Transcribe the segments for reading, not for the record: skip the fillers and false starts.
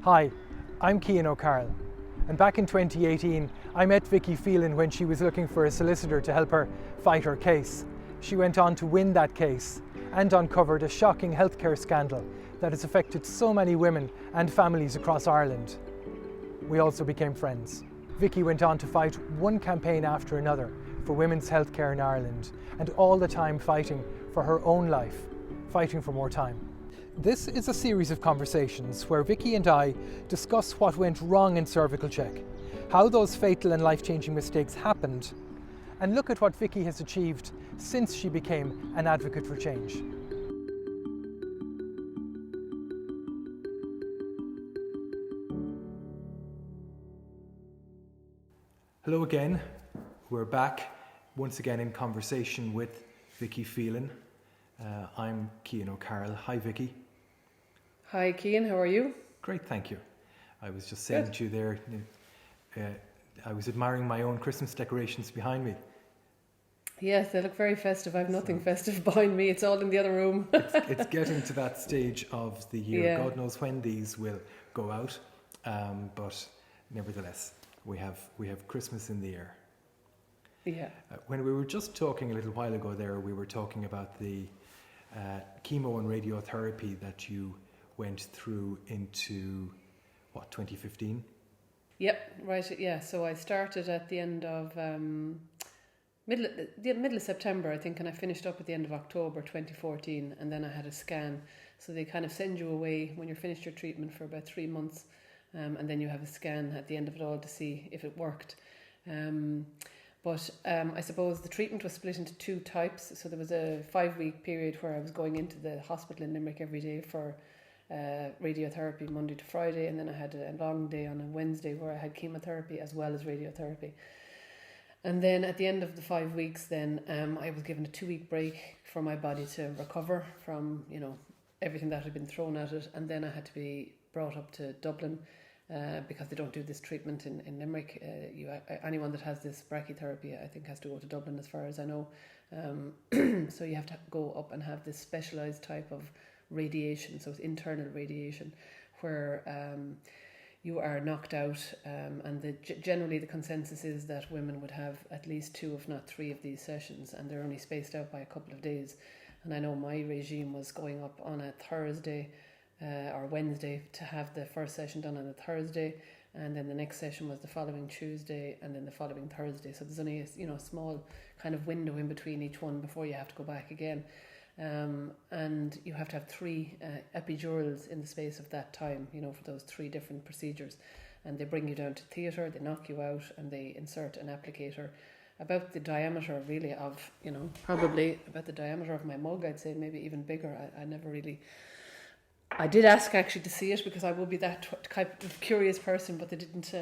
Hi, I'm Cian O'Carroll, and back in 2018 I met Vicky Phelan when she was looking for a solicitor to help her fight her case. She went on to win that case and uncovered a shocking healthcare scandal that has affected so many women and families across Ireland. We also became friends. Vicky went on to fight one campaign after another for women's healthcare in Ireland, and all the time fighting for her own life, fighting for more time. This is a series of conversations where Vicky and I discuss what went wrong in cervical check, how those fatal and life-changing mistakes happened, and look at what Vicky has achieved since she became an advocate for change. Hello again. We're back once again in conversation with Vicky Phelan. I'm Cian O'Carroll. Hi, Vicky. Hi, Cian. How are you? Great, thank you. I was just saying to you there, I was admiring my own Christmas decorations behind me. Yes, they look very festive. I have nothing festive behind me. It's all in the other room. It's getting to that stage of the year. Yeah. God knows when these will go out, but nevertheless, we have Christmas in the air. Yeah. When we were just talking a little while ago there, we were talking about the chemo and radiotherapy that you went through into, 2015? Yep, right. Yeah, so I started at the end of middle of September, I think, and I finished up at the end of October 2014, and then I had a scan. So they kind of send you away when you're finished your treatment for about 3 months, and then you have a scan at the end of it all to see if it worked. But I suppose the treatment was split into two types. So there was a 5-week period where I was going into the hospital in Limerick every day for radiotherapy Monday to Friday, and then I had a long day on a Wednesday where I had chemotherapy as well as radiotherapy. And then at the end of the 5 weeks, then I was given a 2-week break for my body to recover from everything that had been thrown at it, and then I had to be brought up to Dublin. Because they don't do this treatment in Limerick. Anyone that has this brachytherapy, I think, has to go to Dublin as far as I know. So you have to go up and have this specialised type of radiation, so it's internal radiation, where you are knocked out, and generally the consensus is that women would have at least 2, if not 3 of these sessions, and they're only spaced out by a couple of days. And I know my regime was going up on a Thursday or Wednesday to have the first session done on a Thursday, and then the next session was the following Tuesday, and then the following Thursday. So there's only a small kind of window in between each one before you have to go back again, and you have to have 3 epidurals in the space of that time, for those 3 different procedures. And they bring you down to theatre, they knock you out, and they insert an applicator about the diameter really of, probably about the diameter of my mug, I'd say, maybe even bigger. I did ask actually to see it because I will be that type of curious person, but they didn't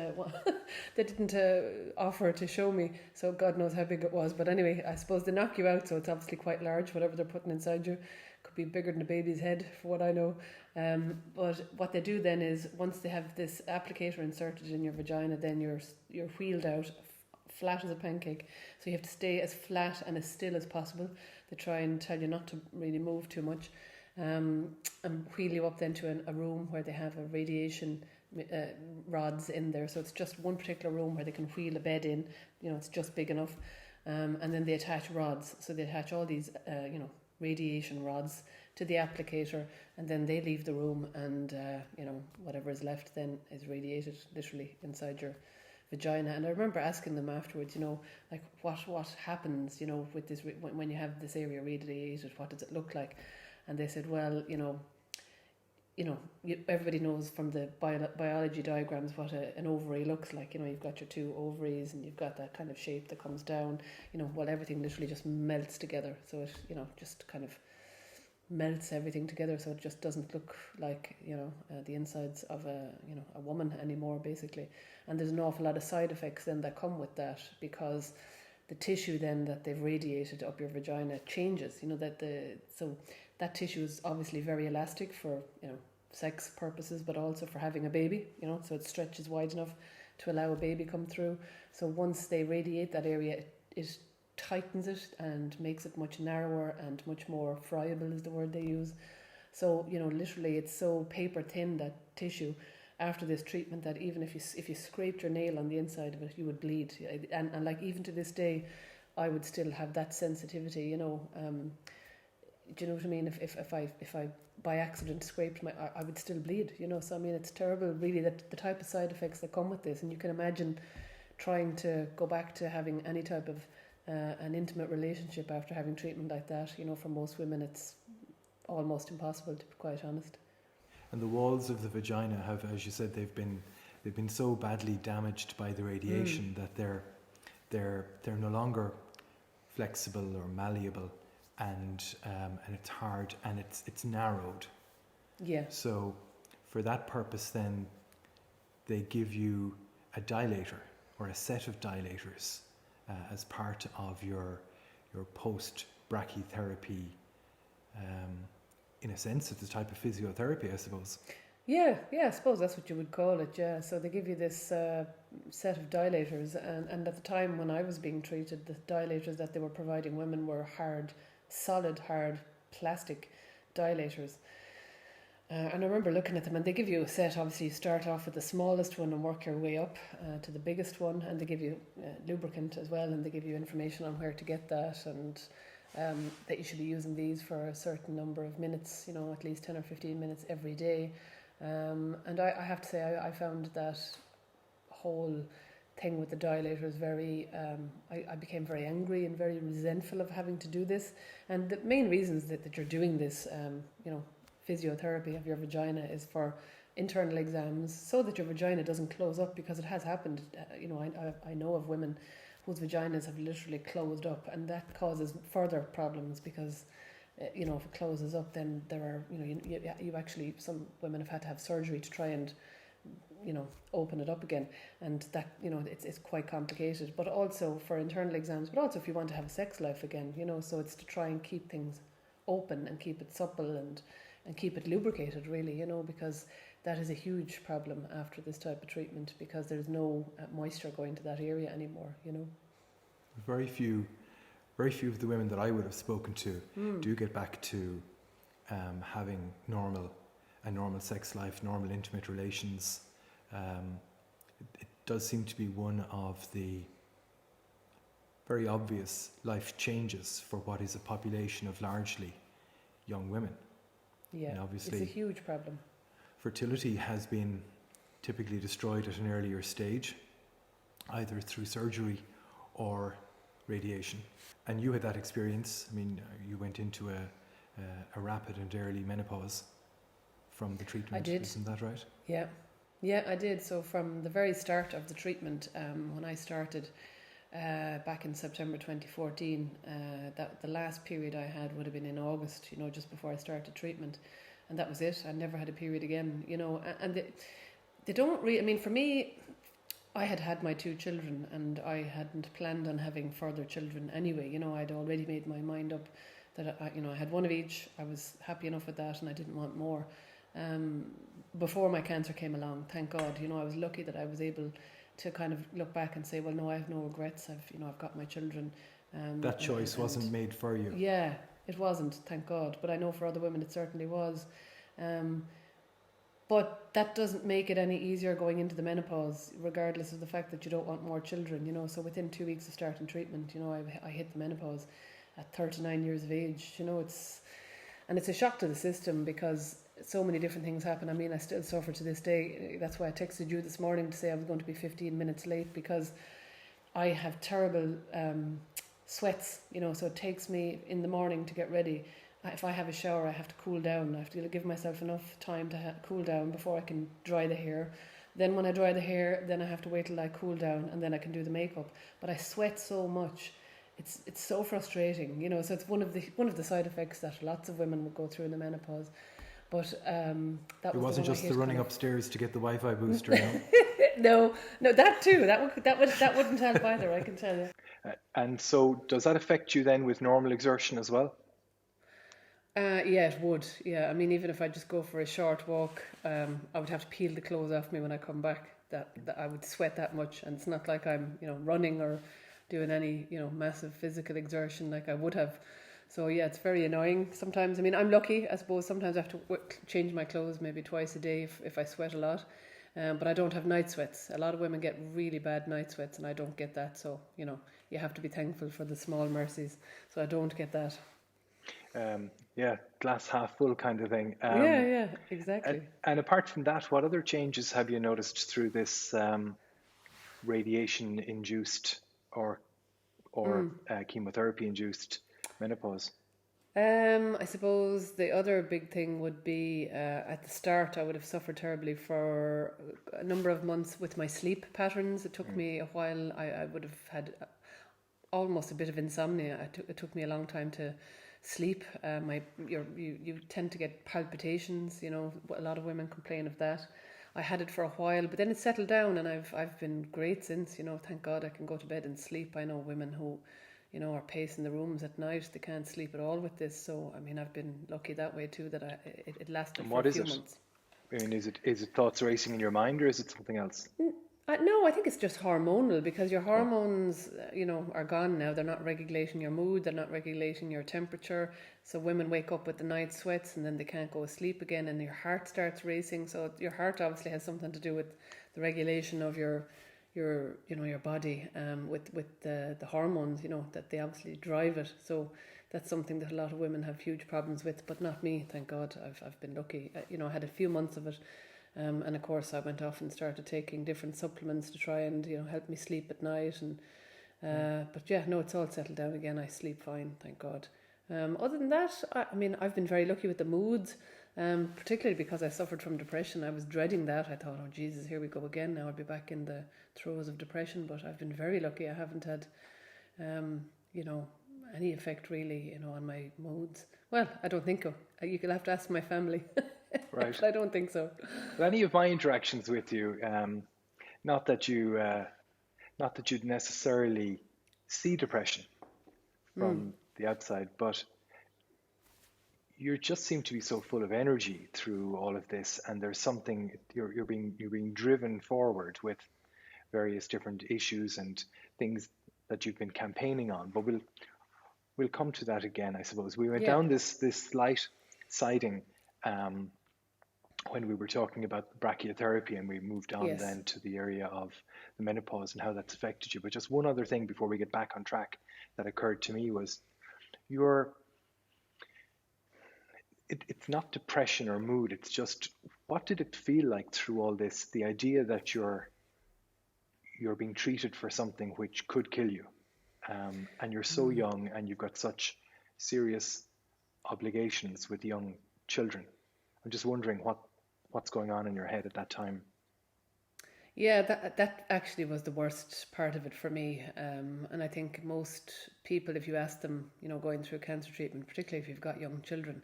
offer to show me, so God knows how big it was. But anyway, I suppose they knock you out, so it's obviously quite large. Whatever they're putting inside you could be bigger than a baby's head, for what I know. But what they do then is, once they have this applicator inserted in your vagina, then you're wheeled out flat as a pancake. So you have to stay as flat and as still as possible. They try and tell you not to really move too much. And wheel you up then to a room where they have a radiation rods in there. So it's just one particular room where they can wheel a bed in. It's just big enough. And then they attach rods. So they attach all these, radiation rods to the applicator, and then they leave the room, and whatever is left then is radiated literally inside your vagina. And I remember asking them afterwards, like what happens, with this when you have this area radiated, what does it look like? And they said, well, everybody knows from the biology diagrams what an ovary looks like. You've got your 2 ovaries, and you've got that kind of shape that comes down. Well, everything literally just melts together. So it, just kind of melts everything together. So it just doesn't look like, the insides of a woman anymore, basically. And there's an awful lot of side effects then that come with that, because the tissue then that they've radiated up your vagina changes. So that tissue is obviously very elastic for sex purposes, but also for having a baby. So it stretches wide enough to allow a baby come through. So once they radiate that area, it tightens it and makes it much narrower and much more friable, is the word they use. So literally it's so paper thin, that tissue, after this treatment that even if you scraped your nail on the inside of it, you would bleed. And like even to this day, I would still have that sensitivity, you know. Do you know what I mean? If I by accident scraped I would still bleed, you know. So I mean, it's terrible, really, that the type of side effects that come with this. And you can imagine trying to go back to having any type of an intimate relationship after having treatment like that. You know, for most women, it's almost impossible, to be quite honest. And the walls of the vagina have, as you said, they've been so badly damaged by the radiation that they're no longer flexible or malleable, and it's hard and it's narrowed. Yeah. So for that purpose, then they give you a dilator or a set of dilators as part of your post brachytherapy. In a sense, it's a type of physiotherapy, I suppose. Yeah, I suppose that's what you would call it, yeah. So they give you this set of dilators, and at the time when I was being treated, the dilators that they were providing women were solid, hard plastic dilators. And I remember looking at them, and they give you a set. Obviously, you start off with the smallest one and work your way up to the biggest one, and they give you lubricant as well, and they give you information on where to get that, and that you should be using these for a certain number of minutes, you know, at least 10 or 15 minutes every day. And I have to say, I found that whole thing with the dilators very, I became very angry and very resentful of having to do this. And the main reasons that you're doing this, you know, physiotherapy of your vagina is for internal exams, so that your vagina doesn't close up, because it has happened. You know, I know of women whose vaginas have literally closed up, and that causes further problems, because you know, if it closes up, then there are, you know, you actually, some women have had to have surgery to try and, you know, open it up again, and that, you know, it's quite complicated. But also for internal exams, but also if you want to have a sex life again, you know, so it's to try and keep things open and keep it supple and keep it lubricated, really, you know, because that is a huge problem after this type of treatment, because there's no moisture going to that area anymore, you know. Very few of the women that I would have spoken to do get back to having a normal sex life, normal intimate relations. It does seem to be one of the very obvious life changes for what is a population of largely young women. Yeah, and obviously it's a huge problem. Fertility has been typically destroyed at an earlier stage, either through surgery or radiation. And you had that experience. I mean, you went into a rapid and early menopause from the treatment. I did. Isn't that right? Yeah, I did. So from the very start of the treatment, when I started back in September 2014, that the last period I had would have been in August, you know, just before I started treatment, and that was it. I never had a period again, you know. And they don't really. I mean, for me, I had my 2 children, and I hadn't planned on having further children anyway. You know, I'd already made my mind up that I had one of each. I was happy enough with that, and I didn't want more. Before my cancer came along, thank God, you know, I was lucky that I was able to kind of look back and say, well, no, I have no regrets. I've got my children. That choice wasn't made for you. Yeah, it wasn't, thank God. But I know for other women it certainly was. But that doesn't make it any easier going into the menopause, regardless of the fact that you don't want more children, you know. So within 2 weeks of starting treatment, you know, I hit the menopause at 39 years of age. You know, it's a shock to the system, because so many different things happen. I mean, I still suffer to this day. That's why I texted you this morning to say I was going to be 15 minutes late, because I have terrible sweats, you know, so it takes me in the morning to get ready. If I have a shower, I have to cool down. I have to give myself enough time to cool down before I can dry the hair. Then when I dry the hair, then I have to wait till I cool down, and then I can do the makeup. But I sweat so much. It's so frustrating, you know. So it's one of the side effects that lots of women would go through in the menopause. But that wasn't just the running upstairs to get the Wi-Fi booster. No, that too. That wouldn't help either, I can tell you. And so, does that affect you then with normal exertion as well? Yeah, it would. Yeah, I mean, even if I just go for a short walk, I would have to peel the clothes off me when I come back. That I would sweat that much, and it's not like I'm, you know, running or doing any, you know, massive physical exertion like I would have. So yeah, it's very annoying sometimes. I mean, I'm lucky, I suppose. Sometimes I have to change my clothes maybe twice a day if I sweat a lot. But I don't have night sweats. A lot of women get really bad night sweats, and I don't get that. So, you know, you have to be thankful for the small mercies. So I don't get that. Yeah, glass half full kind of thing. Yeah, And, exactly. and apart from that, what other changes have you noticed through this radiation induced or chemotherapy induced menopause? I suppose the other big thing would be at the start, I would have suffered terribly for a number of months with my sleep patterns. It took me a while. I would have had almost a bit of insomnia. It took me a long time to sleep. You tend to get palpitations. You know, a lot of women complain of that. I had it for a while, but then it settled down, and I've been great since. You know, thank God I can go to bed and sleep. I know women who, you know, are pacing the rooms at night. They can't sleep at all with this. So I mean, I've been lucky that way too. That it lasted And for what a is few it? months. I mean, is it thoughts racing in your mind, or is it something else? No, I think it's just hormonal because your Yeah. hormones, you know, are gone now. They're not regulating your mood. They're not regulating your temperature. So women wake up with the night sweats and then they can't go to sleep again, and your heart starts racing. So your heart obviously has something to do with the regulation of your body, with the hormones, you know, that they obviously drive it. So that's something that a lot of women have huge problems with, but not me. Thank God, I've been lucky. You know, I had a few months of it. And of course, I went off and started taking different supplements to try and, you know, help me sleep at night. And but yeah, no, it's all settled down again. I sleep fine, thank God. Other than that, I mean, I've been very lucky with the moods, particularly because I suffered from depression. I was dreading that. I thought, oh Jesus, here we go again. Now I'll be back in the throes of depression. But I've been very lucky. I haven't had, you know, any effect really, you know, on my moods. Well, I don't think so. You'll have to ask my family. Right. But I don't think so. Well, any of my interactions with you, not that you, not that you'd necessarily see depression from the outside, but you just seem to be so full of energy through all of this, and there's something you're being driven forward with various different issues and things that you've been campaigning on. But we'll come to that again, I suppose. We went Yeah. down this slight siding um, when we were talking about brachytherapy, and we moved on Yes. then to the area of the menopause and how that's affected you. But just one other thing before we get back on track that occurred to me was your it's not depression or mood, it's just what did it feel like through all this, the idea that you're being treated for something which could kill you, and you're so young and you've got such serious obligations with young children. I'm just wondering what's going on in your head at that time. Yeah, that actually was the worst part of it for me. And I think most people, if you ask them, you know, going through cancer treatment, particularly if you've got young children,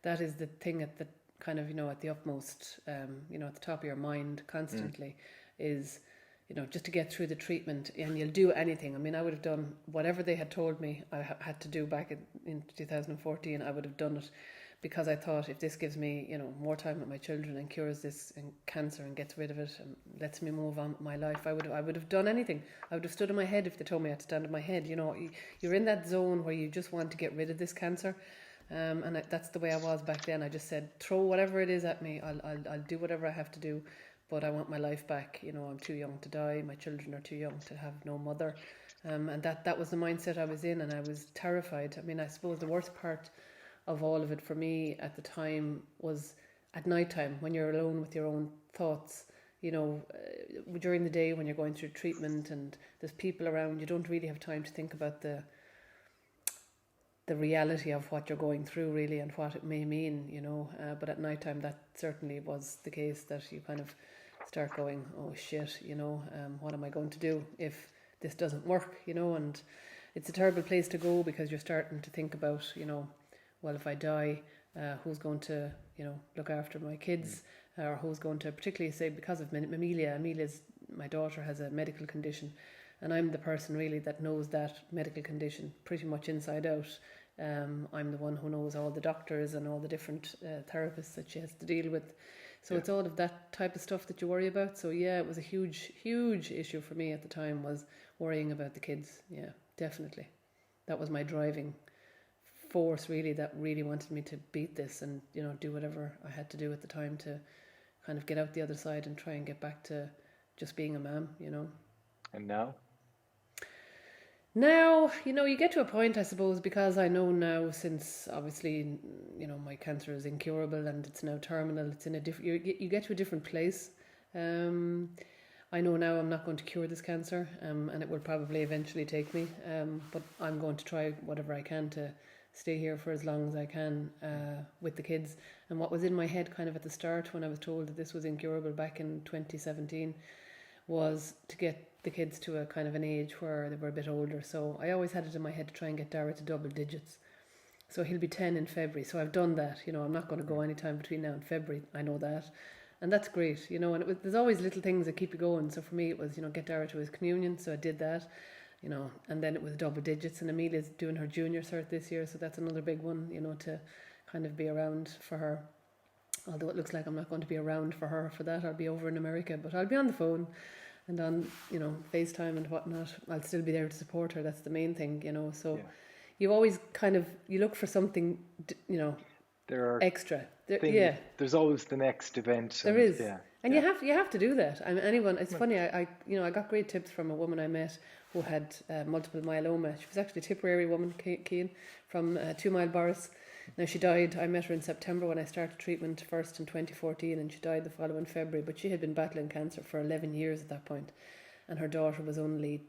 that is the thing at the kind of, you know, at the utmost, you know, at the top of your mind constantly is, you know, just to get through the treatment, and you'll do anything. I mean, I would have done whatever they had told me I had to do back in 2014. I would have done it because I thought if this gives me, you know, more time with my children and cures this cancer and gets rid of it and lets me move on with my life, I would have done anything. I would have stood on my head if they told me I had to stand on my head. You know, you're in that zone where you just want to get rid of this cancer. And that's the way I was back then. I just said, throw whatever it is at me. I'll do whatever I have to do, but I want my life back. You know, I'm too young to die. My children are too young to have no mother. And that was the mindset I was in, and I was terrified. I mean, I suppose the worst part of all of it for me at the time was at night time when you're alone with your own thoughts. You know, during the day when you're going through treatment and there's people around, you don't really have time to think about the reality of what you're going through really and what it may mean, you know. But at night time that certainly was the case, that you kind of start going, oh shit, you know, what am I going to do if this doesn't work, you know. And it's a terrible place to go because you're starting to think about, you know, well, if I die, who's going to, you know, look after my kids, or who's going to, particularly say because of Amelia's, my daughter has a medical condition, and I'm the person really that knows that medical condition pretty much inside out. I'm the one who knows all the doctors and all the different therapists that she has to deal with. So it's all of that type of stuff that you worry about. So yeah, it was a huge issue for me at the time, was worrying about the kids. Yeah, definitely. That was my driving force really, that really wanted me to beat this and, you know, do whatever I had to do at the time to kind of get out the other side and try and get back to just being a mum, And now? Now, you get to a point, I suppose, because I know now, since obviously, my cancer is incurable and it's now terminal. It's in a different. You get to a different place. I know now I'm not going to cure this cancer, and it will probably eventually take me. But I'm going to try whatever I can to stay here for as long as I can with the kids. And what was in my head, kind of at the start, when I was told that this was incurable back in 2017, was to get the kids to a kind of an age where they were a bit older. So I always had it in my head to try and get Dara to double digits. So he'll be 10 in February. So I've done that. I'm not going to go any time between now and February. I know that. And that's great, and there's always little things that keep you going. So for me, it was, get Dara to his communion. So I did that, and then it was double digits. And Amelia's doing her junior cert this year. So that's another big one, to kind of be around for her. Although it looks like I'm not going to be around for her for that. I'll be over in America, but I'll be on the phone and on, FaceTime and whatnot. I'll still be there to support her. That's the main thing, So you always you look for something, there are extra. There's always the next event. There is. And you have to do that. I mean, anyone. It's funny. I got great tips from a woman I met who had multiple myeloma. She was actually a Tipperary woman, Cian, from 2 Mile Boris. Now she died. I met her in September when I started treatment first in 2014, and she died the following February. But she had been battling cancer for 11 years at that point, and her daughter was only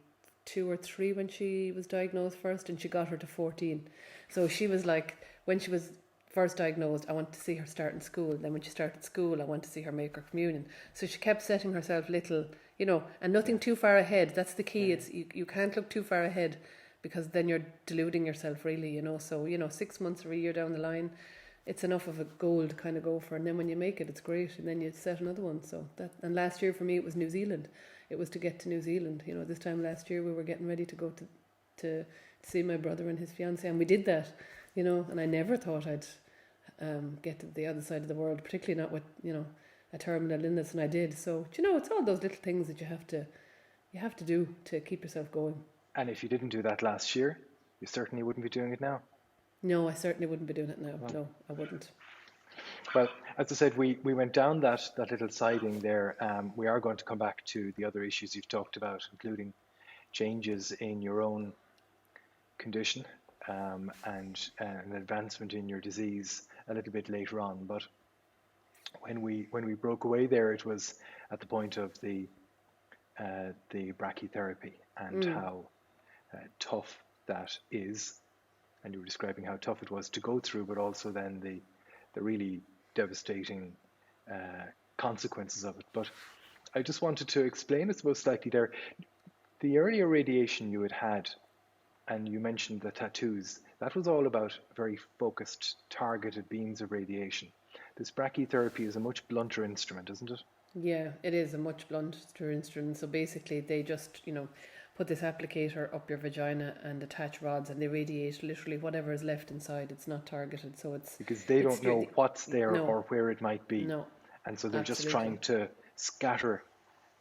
2 or 3 when she was diagnosed first, and she got her to 14. So she was like, when she was first diagnosed, I wanted to see her start in school. Then when she started school, I wanted to see her make her communion. So she kept setting herself little, and nothing too far ahead. That's the key. It's you can't look too far ahead, because then you're deluding yourself, really. So 6 months or a year down the line, it's enough of a goal to kind of go for. And then when you make it, it's great. And then you set another one. And last year for me, it was New Zealand. It was to get to New Zealand. This time last year we were getting ready to go to see my brother and his fiancée, and we did that. And I never thought I'd get to the other side of the world, particularly not with a terminal illness, and I did. So it's all those little things that you have to do to keep yourself going. And if you didn't do that last year, you certainly wouldn't be doing it now. No, I certainly wouldn't be doing it now. No, I wouldn't. Well, as I said, we went down that little siding there. We are going to come back to the other issues you've talked about, including changes in your own condition and an advancement in your disease a little bit later on. But when we broke away there, it was at the point of the brachytherapy and how tough that is, and you were describing how tough it was to go through, but also then the really devastating consequences of it. But I just wanted to explain, I suppose, slightly there, the earlier radiation you had, and you mentioned the tattoos, that was all about very focused, targeted beams of radiation. This brachytherapy is a much blunter instrument, isn't it? Yeah, it is a much blunter instrument. So basically they just, put this applicator up your vagina and attach rods, and they radiate literally whatever is left inside. It's not targeted, so it's... Because they don't know what's there or where it might be. No. And so they're just trying to scatter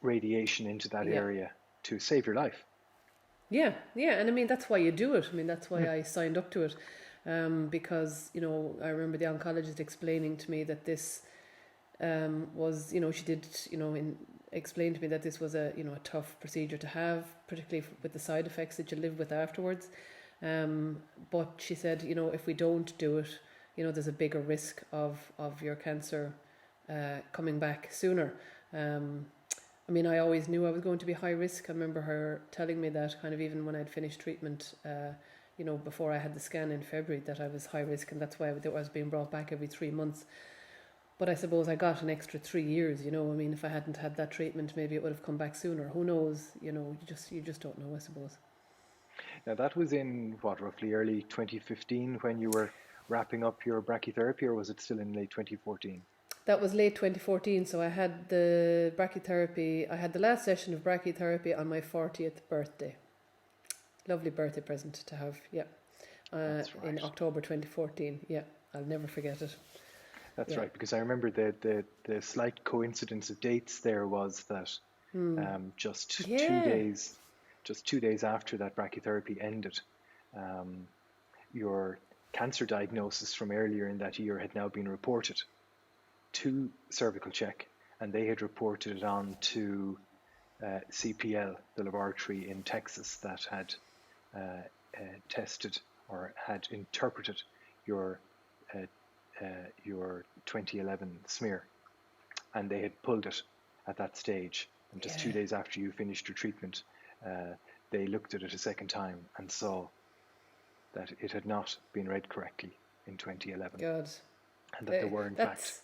radiation into that area to save your life. Yeah, and I mean, that's why you do it. I mean, that's why I signed up to it. Because, I remember the oncologist explaining to me that this was, she did, explain to me that this was a tough procedure to have, particularly with the side effects that you live with afterwards. But she said, if we don't do it, there's a bigger risk of your cancer coming back sooner. I mean, I always knew I was going to be high risk. I remember her telling me that kind of even when I'd finished treatment, before I had the scan in February, that I was high risk, and that's why I was being brought back every 3 months. But I suppose I got an extra 3 years, I mean, if I hadn't had that treatment, maybe it would have come back sooner. Who knows? You just don't know, I suppose. Now that was in roughly early 2015 when you were wrapping up your brachytherapy, or was it still in late 2014? That was late 2014. So I had the brachytherapy. I had the last session of brachytherapy on my 40th birthday. Lovely birthday present to have, yeah. That's right. In October 2014, yeah. I'll never forget it. That's right, because I remember the slight coincidence of dates there was that just 2 days after that brachytherapy ended, your cancer diagnosis from earlier in that year had now been reported to cervical check, and they had reported it on to CPL, the laboratory in Texas that had tested or had interpreted your uh, your 2011 smear, and they had pulled it at that stage. And just 2 days after you finished your treatment, they looked at it a second time and saw that it had not been read correctly in 2011, God, and that there were in fact.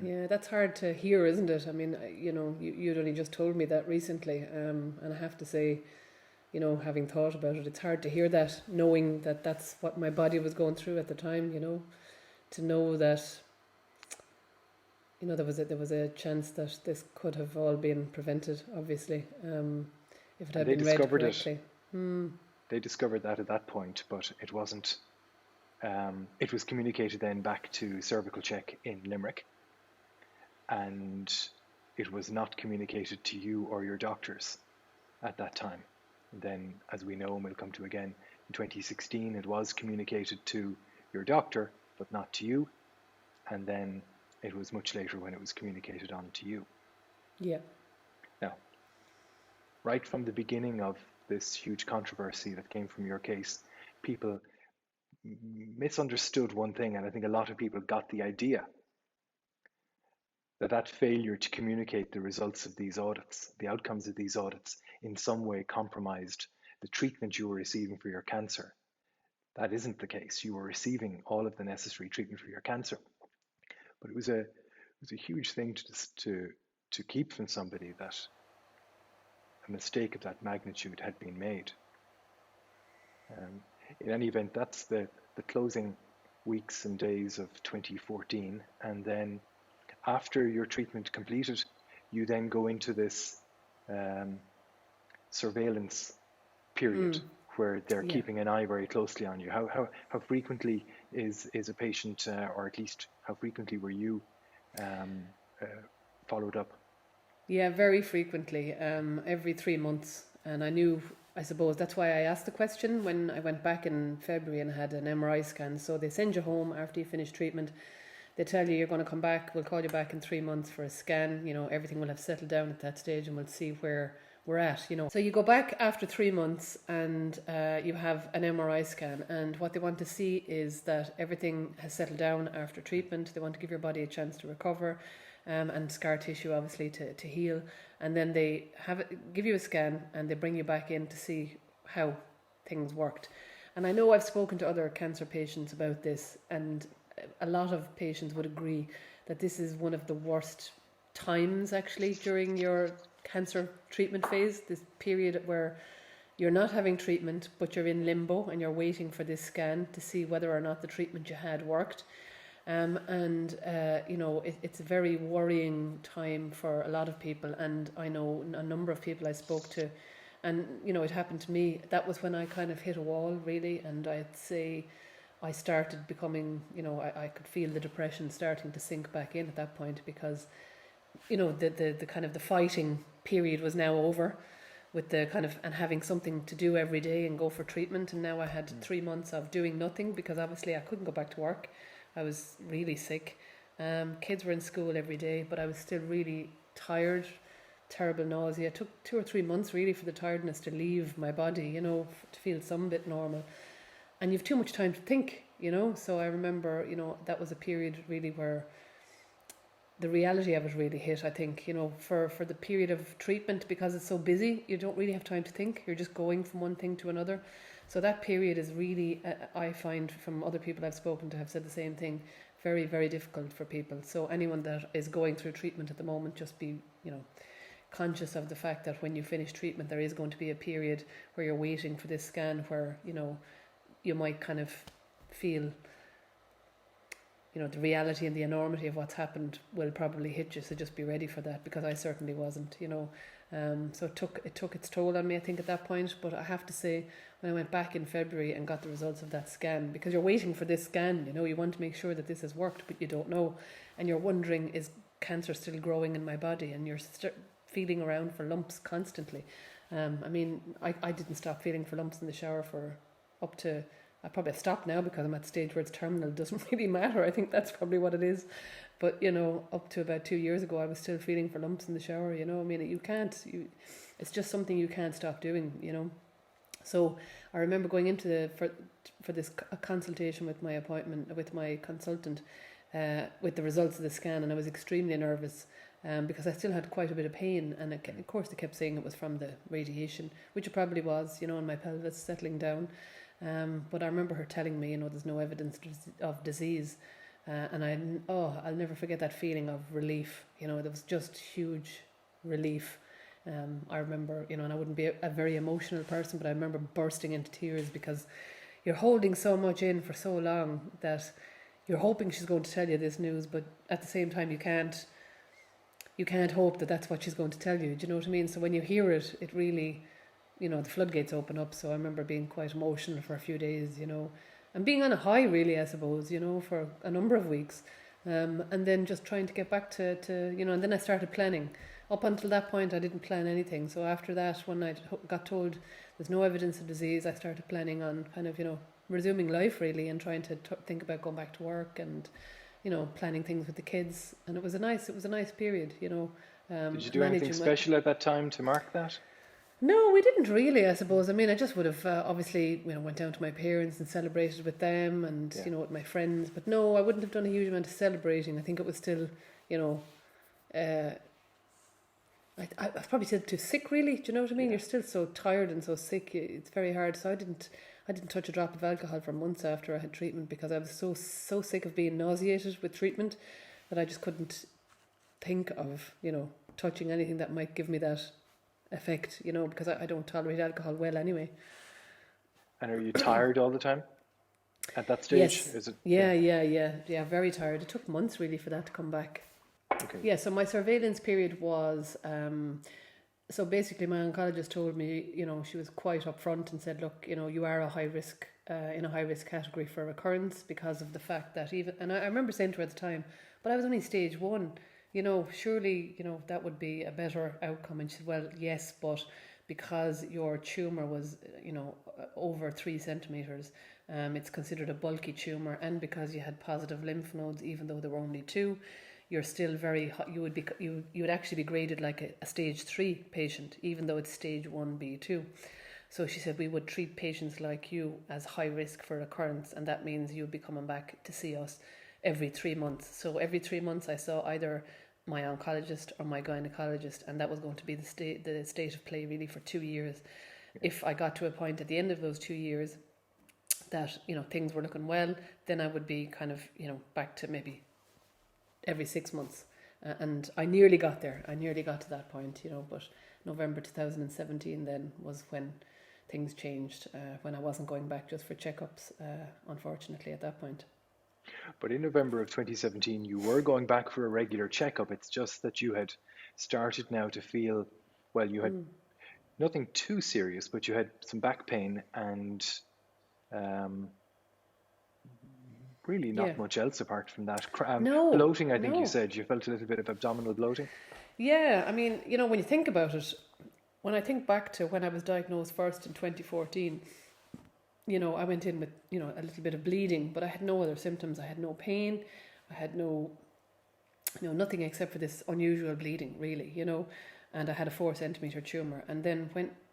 Yeah, that's hard to hear, isn't it? I mean, you'd only just told me that recently, and I have to say, having thought about it, it's hard to hear that, knowing that that's what my body was going through at the time. To know that, there was a chance that this could have all been prevented. Obviously, if it had been read correctly. They discovered that at that point, but it wasn't. It was communicated then back to cervical check in Limerick, and it was not communicated to you or your doctors at that time. And then, as we know, and we'll come to again, in 2016, it was communicated to your doctor, but not to you. And then it was much later when it was communicated on to you. Yeah. Now, right from the beginning of this huge controversy that came from your case, people misunderstood one thing, and I think a lot of people got the idea that failure to communicate the results of these audits, the outcomes of these audits, in some way compromised the treatment you were receiving for your cancer. That isn't the case. You were receiving all of the necessary treatment for your cancer, but it was a huge thing to keep from somebody that a mistake of that magnitude had been made. In any event, that's the closing weeks and days of 2014, and then after your treatment completed, you then go into this surveillance period where they're keeping an eye very closely on you. How frequently is a patient, or at least how frequently were you followed up? Yeah, very frequently, every 3 months. And I suppose that's why I asked the question when I went back in February and had an MRI scan. So they send you home after you finish treatment. They tell you you're going to come back. We'll call you back in 3 months for a scan. Everything will have settled down at that stage, and we'll see where we're at. So you go back after 3 months, and you have an MRI scan. And what they want to see is that everything has settled down after treatment. They want to give your body a chance to recover, and scar tissue obviously to heal. And then they give you a scan, and they bring you back in to see how things worked. And I know I've spoken to other cancer patients about this, and a lot of patients would agree that this is one of the worst times actually during your cancer treatment phase, this period where you're not having treatment but you're in limbo and you're waiting for this scan to see whether or not the treatment you had worked. It's a very worrying time for a lot of people, and I know a number of people I spoke to, and it happened to me. That was when I kind of hit a wall really, and I'd say I started becoming, I could feel the depression starting to sink back in at that point, because the kind of the fighting period was now over, with the kind of, and having something to do every day and go for treatment. And now I had 3 months of doing nothing, because obviously I couldn't go back to work. I was really sick. Kids were in school every day, but I was still really tired, terrible nausea. It took 2 or 3 months really for the tiredness to leave my body, to feel some bit normal. And you've too much time to think, So I remember, that was a period really where the reality of it really hit, I think, for the period of treatment, because it's so busy, you don't really have time to think. You're just going from one thing to another. So that period is really, I find from other people I've spoken to have said the same thing, very, very difficult for people. So anyone that is going through treatment at the moment, just be, conscious of the fact that when you finish treatment, there is going to be a period where you're waiting for this scan, where, you might kind of feel, the reality and the enormity of what's happened will probably hit you. So just be ready for that, because I certainly wasn't, So it took its toll on me, I think, at that point. But I have to say, when I went back in February and got the results of that scan, because you're waiting for this scan, you want to make sure that this has worked, but you don't know. And you're wondering, is cancer still growing in my body? And you're feeling around for lumps constantly. I didn't stop feeling for lumps in the shower for up to, I probably have stopped now because I'm at the stage where it's terminal. It doesn't really matter. I think that's probably what it is. But, you know, up to about 2 years ago, I was still feeling for lumps in the shower, you know. I mean, it's just something you can't stop doing, you know. So I remember going into for this consultation with my consultant, with the results of the scan, and I was extremely nervous because I still had quite a bit of pain, and of course they kept saying it was from the radiation, which it probably was, you know, in my pelvis settling down. But I remember her telling me, you know, there's no evidence of disease, and I'll never forget that feeling of relief. You know, there was just huge relief. I remember, you know, and I wouldn't be a very emotional person, but I remember bursting into tears because you're holding so much in for so long that you're hoping she's going to tell you this news, but at the same time you can't hope that that's what she's going to tell you. Do you know what I mean? So when you hear it, it really, you know, the floodgates open up. So I remember being quite emotional for a few days, you know, and being on a high really, I suppose, you know, for a number of weeks. And then just trying to get back to you know, and then I started planning. Up until that point, I didn't plan anything. So after that, when I got told there's no evidence of disease, I started planning on kind of, you know, resuming life really, and trying to think about going back to work and, you know, planning things with the kids. And it was a nice period, you know. Did you do anything special at that time to mark that? No, we didn't really, I suppose. I mean, I just would have obviously, you know, went down to my parents and celebrated with them and, you know, with my friends. But no, I wouldn't have done a huge amount of celebrating. I think it was still, you know, I was probably still too sick, really. Do you know what I mean? You're still so tired and so sick. It's very hard. So I didn't touch a drop of alcohol for months after I had treatment because I was so sick of being nauseated with treatment that I just couldn't think of, you know, touching anything that might give me that effect, you know, because I don't tolerate alcohol well anyway. And are you tired all the time at that stage? Yes. Is it? Yeah, very tired. It took months really for that to come back. Okay. Yeah, so my surveillance period was, so basically my oncologist told me, you know, she was quite upfront and said, look, you know, you are in a high risk category for recurrence because of the fact that and I remember saying to her at the time, but I was only stage 1, you know, surely, you know, that would be a better outcome. And she said, well, yes, but because your tumour was, you know, over 3 centimetres, it's considered a bulky tumour, and because you had positive lymph nodes, even though there were only 2, you're still you would actually be graded like a stage 3 patient, even though it's stage 1B2. So she said we would treat patients like you as high risk for recurrence, and that means you'd be coming back to see us every 3 months. So every 3 months I saw either my oncologist or my gynecologist, and that was going to be the state of play really for 2 years. If I got to a point at the end of those 2 years that, you know, things were looking well, then I would be kind of, you know, back to maybe every 6 months. And I nearly got there. I nearly got to that point, you know, but November 2017 then was when things changed, when I wasn't going back just for checkups, unfortunately, at that point. But in November of 2017, you were going back for a regular checkup. It's just that you had started now to feel, well, you had nothing too serious, but you had some back pain and really not much else apart from that. Bloating, I think you said. You felt a little bit of abdominal bloating. Yeah, I mean, you know, when you think about it, when I think back to when I was diagnosed first in 2014, you know, I went in with, you know, a little bit of bleeding, but I had no other symptoms. I had no pain. I had nothing except for this unusual bleeding, really, you know, and I had a 4 centimetre tumour. And then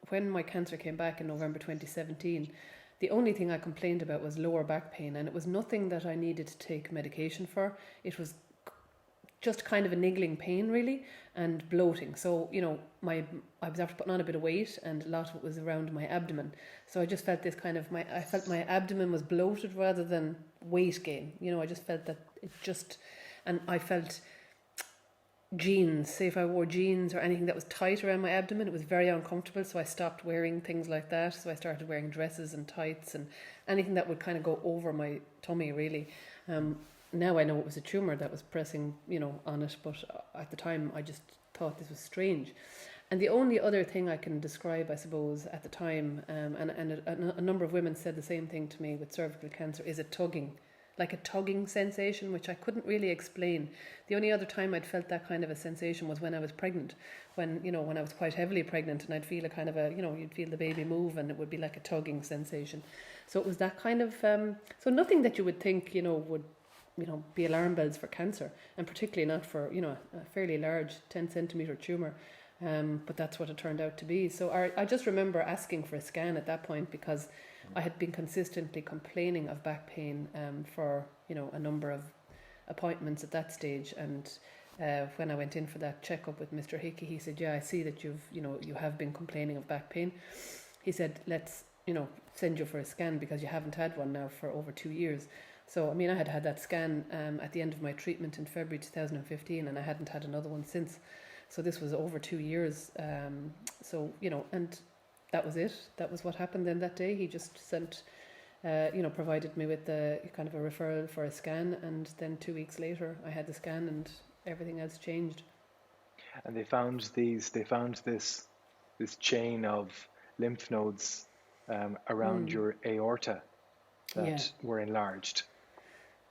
when my cancer came back in November 2017, the only thing I complained about was lower back pain, and it was nothing that I needed to take medication for. It was just kind of a niggling pain, really, and bloating. So, you know, I was after putting on a bit of weight, and a lot of it was around my abdomen. So I just felt this kind of, I felt my abdomen was bloated rather than weight gain. You know, I just felt that and I felt jeans, say if I wore jeans or anything that was tight around my abdomen, it was very uncomfortable. So I stopped wearing things like that. So I started wearing dresses and tights and anything that would kind of go over my tummy, really. Now I know it was a tumour that was pressing, you know, on it, but at the time I just thought this was strange. And the only other thing I can describe, I suppose, at the time, and a number of women said the same thing to me with cervical cancer, is a tugging, like a tugging sensation, which I couldn't really explain. The only other time I'd felt that kind of a sensation was when I was pregnant, when I was quite heavily pregnant, and I'd feel a kind of a, you know, you'd feel the baby move and it would be like a tugging sensation. So it was that kind of, so nothing that you would think, you know, would be alarm bells for cancer, and particularly not for, a fairly large 10 centimetre tumour. But that's what it turned out to be. So I just remember asking for a scan at that point because I had been consistently complaining of back pain for, a number of appointments at that stage. And when I went in for that checkup with Mr. Hickey, he said, yeah, I see that you have been complaining of back pain. He said, let's, send you for a scan because you haven't had one now for over 2 years. So, I had had that scan at the end of my treatment in February 2015, and I hadn't had another one since. So this was over 2 years. And that was it. That was what happened then that day. He just sent, provided me with the kind of a referral for a scan. And then 2 weeks later, I had the scan and everything else changed. And they found this chain of lymph nodes around your aorta that were enlarged.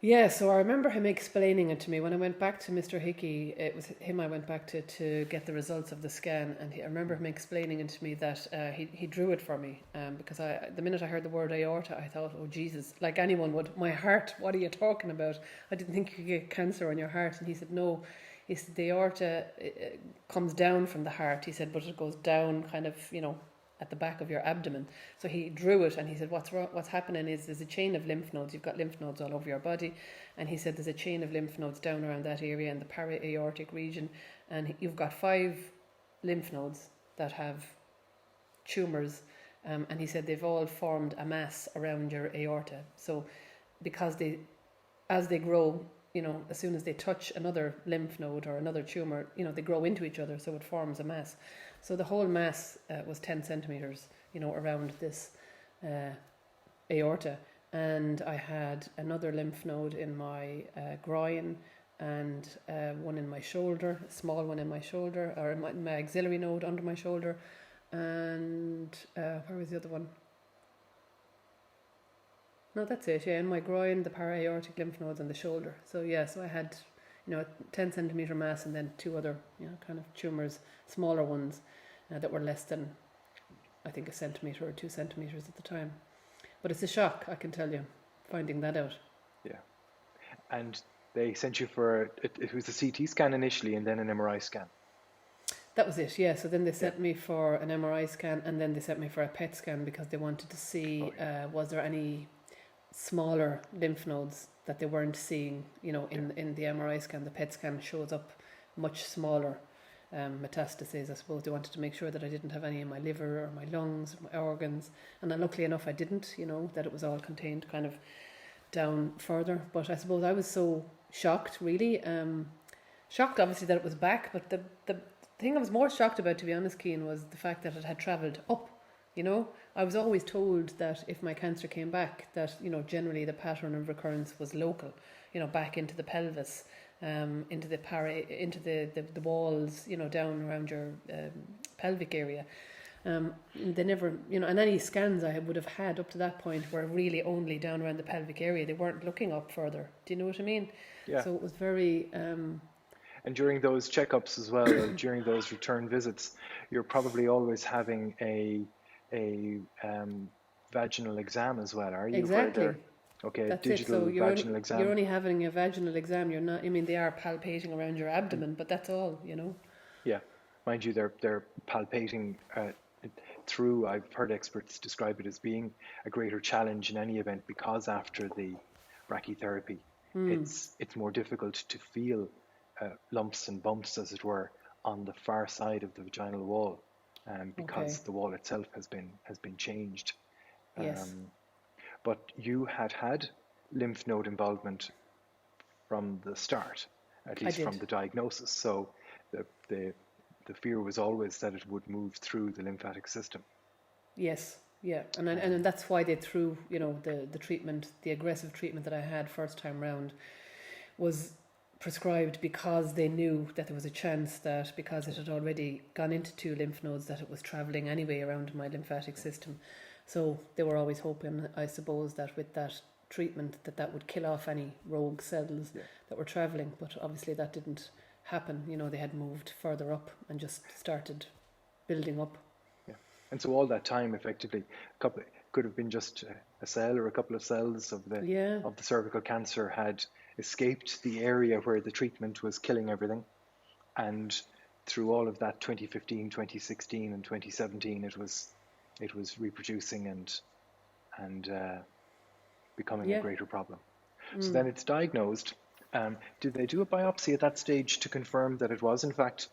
Yeah, so I remember him explaining it to me. When I went back to Mr. Hickey, it was him I went back to get the results of the scan, and I remember him explaining it to me that he drew it for me because the minute I heard the word aorta, I thought, oh Jesus, like anyone would, my heart, what are you talking about? I didn't think you could get cancer on your heart. And he said, no, he said the aorta comes down from the heart, he said, but it goes down kind of, at the back of your abdomen. So he drew it and he said, what's happening is there's a chain of lymph nodes. You've got lymph nodes all over your body. And he said there's a chain of lymph nodes down around that area in the para-aortic region. And you've got 5 lymph nodes that have tumours. And he said they've all formed a mass around your aorta. So because as they grow, as soon as they touch another lymph node or another tumour, they grow into each other. So it forms a mass. So the whole mass was 10 centimetres, around this aorta. And I had another lymph node in my groin and one in my shoulder, a small one in my shoulder, or in my axillary node under my shoulder. And where was the other one? No, that's it. Yeah, in my groin, the para-aortic lymph nodes and the shoulder. So I had, a 10 centimetre mass and then 2 other, kind of tumours, smaller ones that were less than, I think, 1 centimetre or 2 centimetres at the time. But it's a shock, I can tell you, finding that out. Yeah. And they sent you for, it was a CT scan initially and then an MRI scan. That was it, yeah. So then they sent me for an MRI scan and then they sent me for a PET scan because they wanted to see was there any smaller lymph nodes that they weren't seeing, in the MRI scan. The PET scan shows up much smaller metastases. I suppose they wanted to make sure that I didn't have any in my liver or my lungs or my organs, and then luckily enough I didn't, that it was all contained kind of down further. But I suppose I was so shocked, really shocked obviously that it was back, but the thing I was more shocked about, to be honest, Cian, was the fact that it had travelled up. I was always told that if my cancer came back, that generally the pattern of recurrence was local, back into the pelvis, into the walls, down around your pelvic area. They never, and any scans I would have had up to that point were really only down around the pelvic area. They weren't looking up further. Do you know what I mean? Yeah. So it was very. And during those checkups as well, or during those return visits, you're probably always having a vaginal exam as well, are you? Exactly. Okay, that's digital it. So vaginal exam. You're only having a vaginal exam. You're not. They are palpating around your abdomen, but that's all. Yeah, mind you, they're palpating through. I've heard experts describe it as being a greater challenge in any event because after the brachytherapy, it's more difficult to feel lumps and bumps, as it were, on the far side of the vaginal wall, because the wall itself has been changed. Yes. But you had lymph node involvement from the start, at least from the diagnosis. So the fear was always that it would move through the lymphatic system. Yes, yeah, and that's why they threw, the treatment, the aggressive treatment that I had first time round was prescribed because they knew that there was a chance that because it had already gone into 2 lymph nodes that it was travelling anyway around my lymphatic system. So they were always hoping, I suppose, that with that treatment that would kill off any rogue cells that were travelling. But obviously that didn't happen. They had moved further up and just started building up. Yeah. And so all that time, effectively, could have been just a cell or a couple of cells of the cervical cancer had escaped the area where the treatment was killing everything, and through all of that 2015, 2016, and 2017, it was reproducing and becoming a greater problem. So then it's diagnosed. Did they do a biopsy at that stage to confirm that it was in fact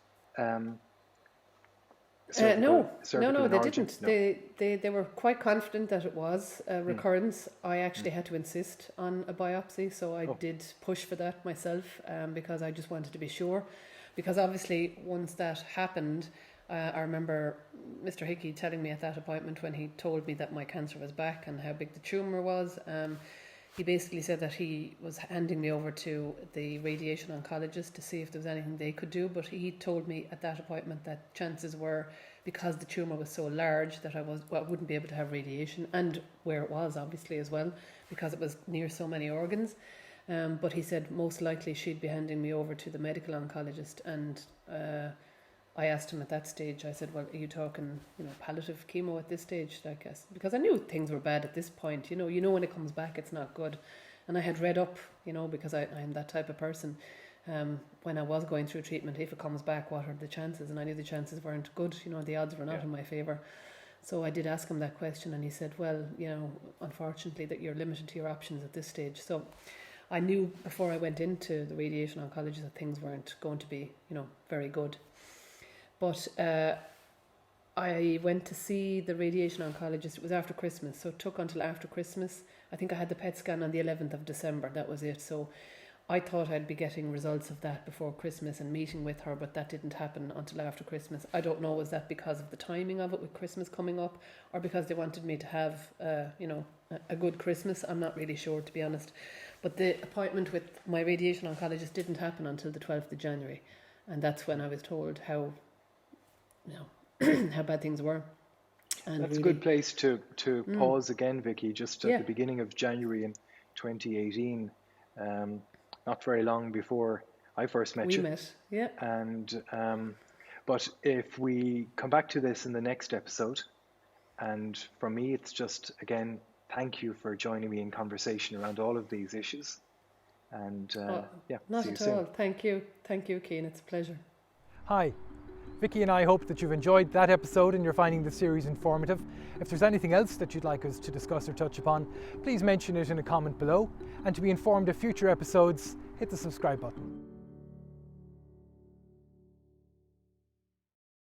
cervical no, they origin? didn't. No. They were quite confident that it was a recurrence. I actually had to insist on a biopsy, so I did push for that myself, because I just wanted to be sure. Because obviously, once that happened, I remember Mr. Hickey telling me at that appointment, when he told me that my cancer was back and how big the tumour was, he basically said that he was handing me over to the radiation oncologist to see if there was anything they could do. But he told me at that appointment that chances were, because the tumour was so large, that I wouldn't be able to have radiation, and where it was obviously as well, because it was near so many organs. But he said most likely she'd be handing me over to the medical oncologist, and I asked him at that stage, I said, well, are you talking, palliative chemo at this stage? I guess, because I knew things were bad at this point, you know when it comes back, it's not good. And I had read up, because I'm that type of person, when I was going through treatment, if it comes back, what are the chances? And I knew the chances weren't good, the odds were not in my favour. So I did ask him that question, and he said, well, unfortunately that you're limited to your options at this stage. So I knew before I went into the radiation oncologist that things weren't going to be, very good. But I went to see the radiation oncologist. It was after Christmas, so it took until after Christmas. I think I had the PET scan on the 11th of December, that was it. So I thought I'd be getting results of that before Christmas and meeting with her, but that didn't happen until after Christmas. I don't know, was that because of the timing of it with Christmas coming up, or because they wanted me to have, a good Christmas? I'm not really sure, to be honest. But the appointment with my radiation oncologist didn't happen until the 12th of January. And that's when I was told how bad things were. And that's really a good place to pause again, Vicky, just at the beginning of January in 2018, not very long before I first met you. We met, yeah. And but if we come back to this in the next episode, and for me, it's just, again, thank you for joining me in conversation around all of these issues. And not see you at soon. all. Thank you, Cian. It's a pleasure. Hi. Vicky and I hope that you've enjoyed that episode and you're finding the series informative. If there's anything else that you'd like us to discuss or touch upon, please mention it in a comment below. And to be informed of future episodes, hit the subscribe button.